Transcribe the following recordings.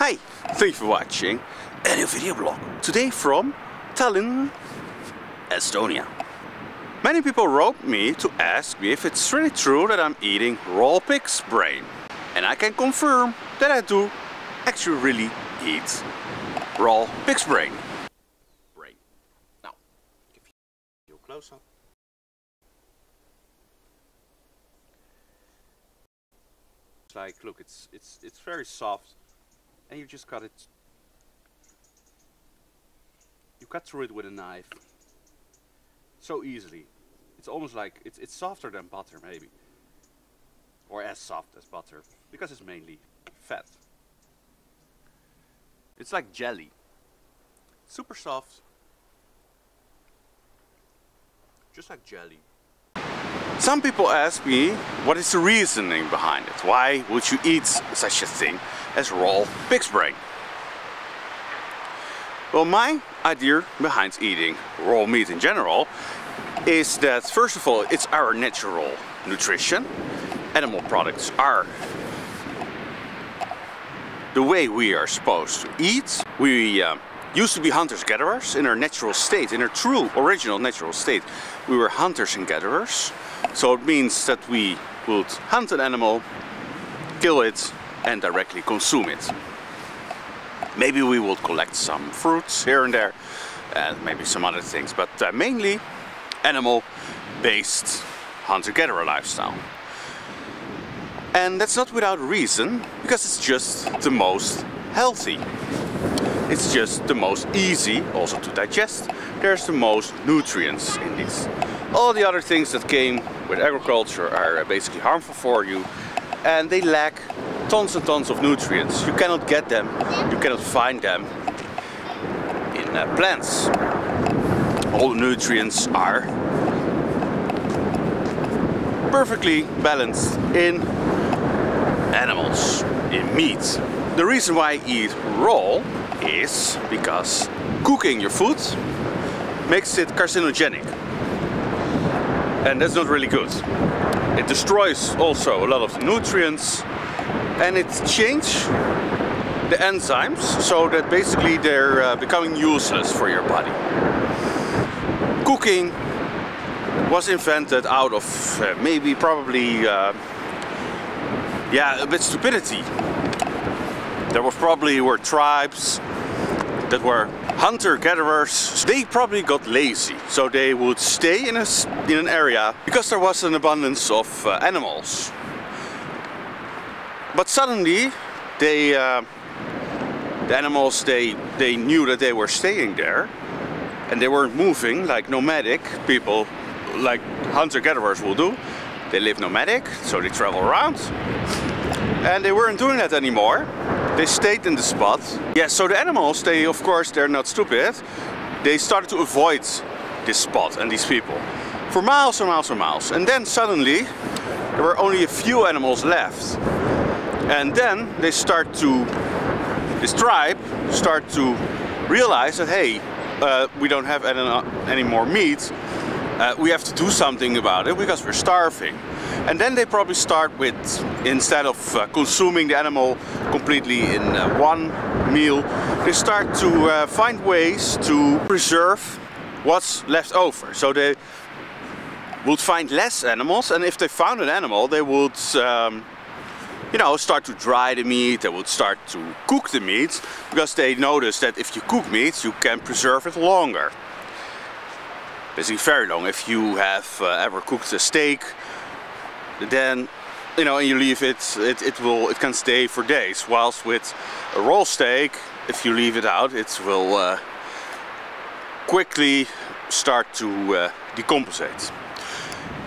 Hi, thank you for watching a new video blog. Today from Tallinn, Estonia. Many people wrote me to ask me if it's really true that I'm eating raw pig's brain. And I can confirm that I do actually really eat raw pig's brain. Now, give you a close up. It's like, look, it's very soft. And you just cut it. You cut through it with a knife. So easily. It's almost like it's softer than butter, maybe. Or as soft as butter, because it's mainly fat. It's like jelly. Super soft. Just like jelly. Some people ask me, what is the reasoning behind it? Why would you eat such a thing as raw pig's brain? Well, my idea behind eating raw meat in general is that, first of all, it's our natural nutrition. Animal products are the way we are supposed to eat. We used to be hunters-gatherers in our natural state, in our true, original natural state. We were hunters and gatherers. So it means that we would hunt an animal, kill it, and directly consume it. Maybe we would collect some fruits here and there, and maybe some other things, but mainly animal-based hunter-gatherer lifestyle. And that's not without reason, because it's just the most healthy. It's just the most easy also to digest. There's the most nutrients in this. All the other things that came with agriculture are basically harmful for you, and they lack tons and tons of nutrients. You cannot get them, you cannot find them in plants. All the nutrients are perfectly balanced in animals, in meat. The reason why I eat raw is because cooking your food makes it carcinogenic. And that's not really good. It destroys also a lot of the nutrients, and it changes the enzymes so that basically they're becoming useless for your body. Cooking was invented out of probably a bit stupidity. There were tribes that were hunter-gatherers. They probably got lazy, so they would stay in an area because there was an abundance of animals. But suddenly, the animals they knew that they were staying there, and they weren't moving like nomadic people, like hunter-gatherers will do. They live nomadic, so they travel around, and they weren't doing that anymore. They stayed in the spot. Yeah, so the animals, of course, they're not stupid. They started to avoid this spot and these people for miles and miles and miles. And then suddenly, there were only a few animals left. And then this tribe start to realize that, hey, we don't have any more meat. We have to do something about it because we're starving. And then they probably start with, instead of consuming the animal completely in one meal, they start to find ways to preserve what's left over. So they would find less animals, and if they found an animal, they would start to dry the meat, they would start to cook the meat, because they noticed that if you cook meat, you can preserve it longer. Basically very long. If you have ever cooked a steak, then and you leave it, it can stay for days. Whilst with a raw steak, if you leave it out, it will quickly start to decompose.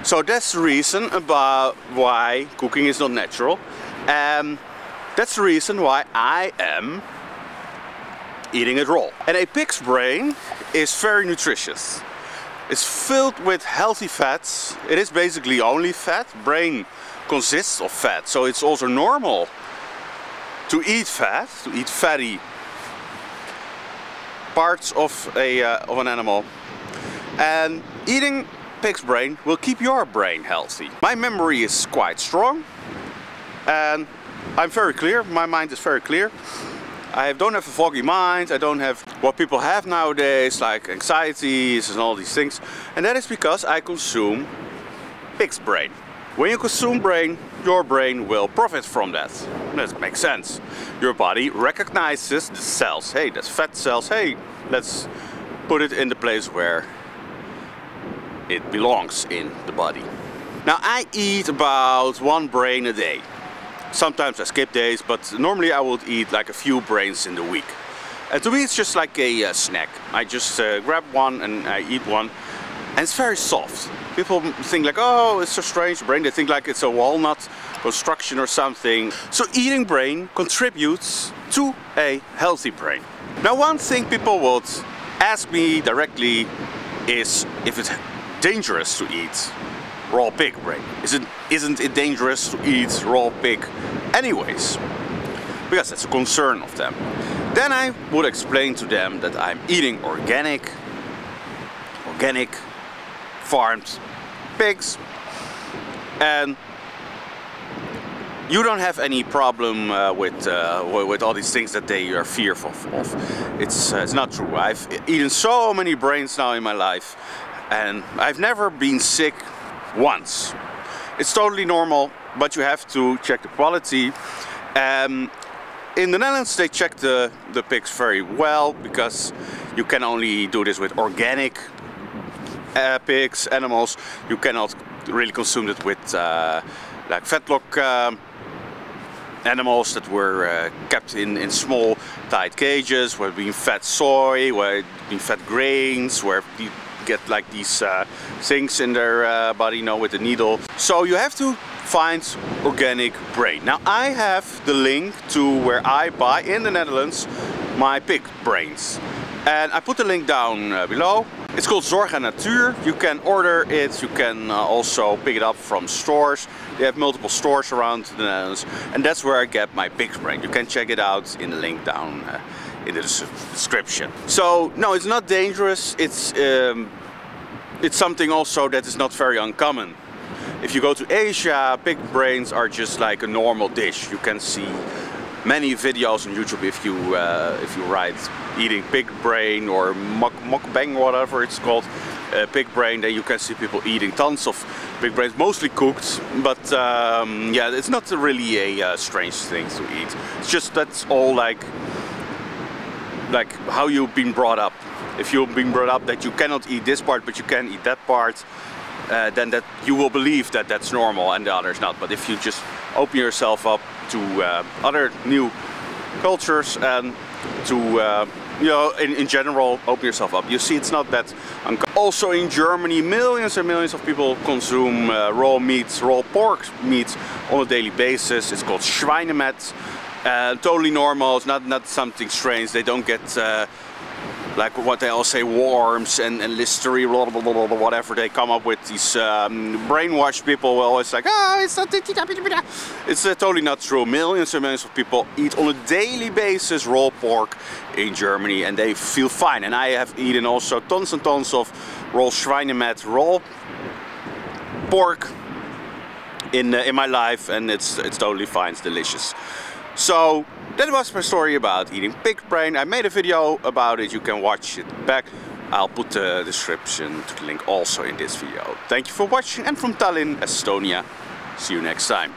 So that's the reason about why cooking is not natural. That's the reason why I am eating it raw. And a pig's brain is very nutritious. It's filled with healthy fats. It is basically only fat. Brain consists of fat, so it's also normal to eat fat, to eat fatty parts of an animal. And eating pig's brain will keep your brain healthy. My memory is quite strong, and I'm very clear. My mind is very clear. don't have a foggy mind, I don't have what people have nowadays, like anxieties and all these things. And that is because I consume pig's brain. When you consume brain, your brain will profit from that. That makes sense. Your body recognizes the cells. Hey, that's fat cells. Hey, let's put it in the place where it belongs in the body. Now I eat about 1 brain a day. Sometimes I skip days, but normally I would eat like a few brains in the week. And to me it's just like a snack. I just grab one and I eat one. And it's very soft. People think like, oh, it's so strange, brain. They think like it's a walnut construction or something. So eating brain contributes to a healthy brain. Now one thing people would ask me directly is if it's dangerous to eat raw pig brain. Isn't it dangerous to eat raw pig anyways? Because that's a concern of them. Then I would explain to them that I'm eating organic farmed pigs, and you don't have any problem with all these things that they are fearful of. It's not true. I've eaten so many brains now in my life, and I've never been sick once. It's totally normal, but you have to check the quality. In the Netherlands they check the pigs very well, because you can only do this with organic pigs, animals. You cannot really consume it with like fetlock animals that were kept in small tight cages, where been fed soy, where been fed grains, where you get like these things in their body, you know, with the needle. So you have to find organic brain. Now I have the link to where I buy in the Netherlands my pig brains, and I put the link down below. It's called Zorga Natuur. You can order it, you can also pick it up from stores. They have multiple stores around the Netherlands, and that's where I get my pig brain. You can check it out in the link down in the description. So no, it's not dangerous. It's something also that is not very uncommon. If you go to Asia, pig brains are just like a normal dish. You can see many videos on YouTube if you write eating pig brain or mukbang, whatever it's called, pig brain, then you can see people eating tons of pig brains, mostly cooked. But yeah, it's not really a strange thing to eat. It's just that's all like how you've been brought up. If you've been brought up that you cannot eat this part but you can eat that part, then that you will believe that that's normal and the others not. But if you just open yourself up to other new cultures and to you know, in general, open yourself up, you see it's not that uncommon. Also in Germany, millions and millions of people consume raw meats, raw pork meats on a daily basis. It's called Schweinemet. Totally normal. It's not something strange. They don't get like what they all say, worms and listeria, blah, blah, blah, blah, whatever they come up with. These brainwashed people will always like, ah, it's not. It's totally not true. Millions and millions of people eat on a daily basis raw pork in Germany, and they feel fine. And I have eaten also tons and tons of raw Schweinemet, raw pork in my life, and it's totally fine. It's delicious. So that was my story about eating pig brain. I made a video about it, you can watch it back. I'll put the description to the link also in this video. Thank you for watching, and from Tallinn, Estonia, see you next time.